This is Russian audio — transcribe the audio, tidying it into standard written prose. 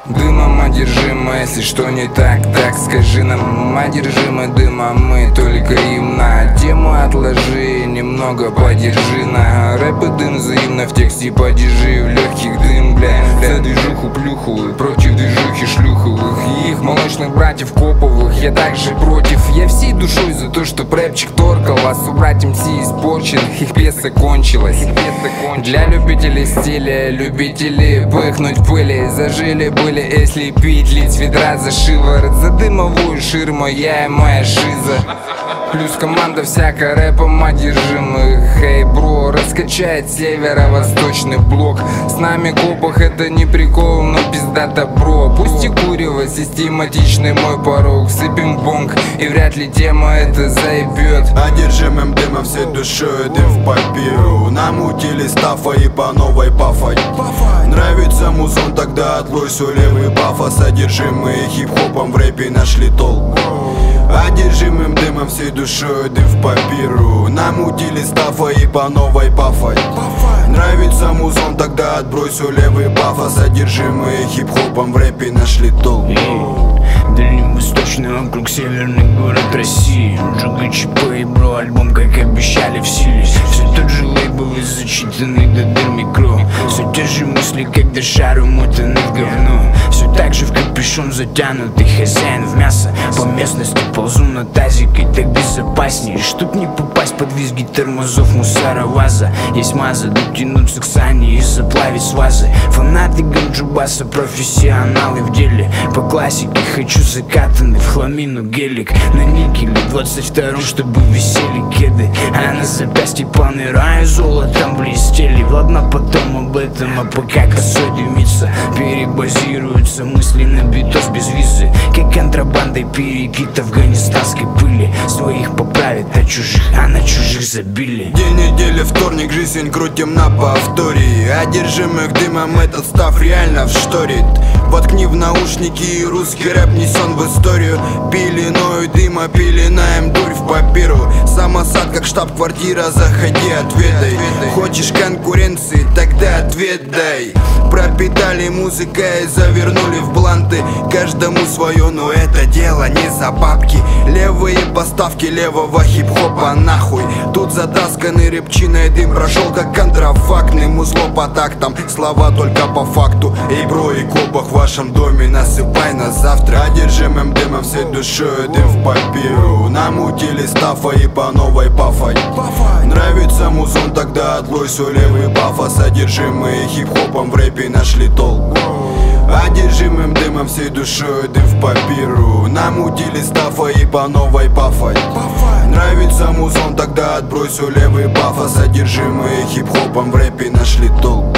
Дымом одержимо, если что не так, так скажи нам. Одержимы дымом мы только им на тему отложи, немного подержи на рэп и дым взаимно в тексте подержи. В легких дым, бля, за движуху плюху, против движухи шлюховых и их молочных братьев коповых. Я также против, я всей душой за то, что рэпчик торкал вас убрать МС испорченных, их пьеса кончилась. Для любителей стиля, любителей пыхнуть пыли, зажили были, если пить, лить ведра за шиворот, за дымовую ширму я и моя шиза. Плюс команда всякая рэпом одержимых. Эй, бро, раскачает северо-восточный блок. С нами копах это не прикол, но пиздата, бро. Пусть и курево, систематичный мой порог. Сыпем бонг, и вряд ли тема это заебет. Одержимым дымом всей душой, дым в папиру. Намутили стафа и по новой пафать. Нравится музон, тогда отлой свой левый пафос. Одержимые хип-хопом в рэпе нашли толк. Одержимым дымом всей душой, дым в папиру. Намутили стафа и по новой пафать. Нравится музон, тогда отбрось свой левый пафос. Одержимые хип-хопом в рэпе нашли толк. Дальневосточный округ, северный город России. Джуга ЧП и бро, альбом, как обещали, вселись. Все тот же лейбл и зачитанный до дыр микро. Все те же мысли, когда шар умотаны в говно. Все так же в капюшон затянутый хозяин в мясо. По местности ползу на тазике, так безопаснее. Чтоб не попасть под визги тормозов мусороваза. Есть маза, дотянуться к сани и заплавить с вазы. Фанаты ганджубаса, профессионалы в деле. По классике хочу закатанный в хламину гелик. На никеле 22-м, чтобы висели кеды. А на запястье полный рай золотом блестели. Ладно потом об этом, а пока косой дымится. Перебазируются мысли на битос без визы. Как контрабандой перекид афганистанской пыли. Своих поправят, а чужих, а на чужих забили. День недели, вторник, жизнь крутим на повторе. Одержимых дымом этот став реально вшторит. Воткни в наушники, и русский рэп несен в историю. Пеленою дыма пеленаем дурь в папиру. Самосад как штаб-квартира, заходи, отведай. Хочешь конкуренции, тогда отведай. Пропитали музыкой и завернули в бланты. Каждому свое, но это дело не за бабки. Левые поставки левого хип-хопа нахуй. Тут затасканный рыбчиной дым прошел как контрафактный. Музло по тактам, слова только по факту. Эй, бро, и копах в вашем доме насыпай на завтра. Одержимым дымом всей душой, дым в папиру. Намутили стафа и по новой пафать. Нравится музон, тогда отлой свой левый пафос. Одержимые хип-хопом в рэпе нашли толк. Одержимым дымом всей душой, дым в папиру. Намутили стафа и по новой пафать. Нравится музон, тогда отбрось свой левый пафос. Одержимые хип-хопом в рэпе нашли толк.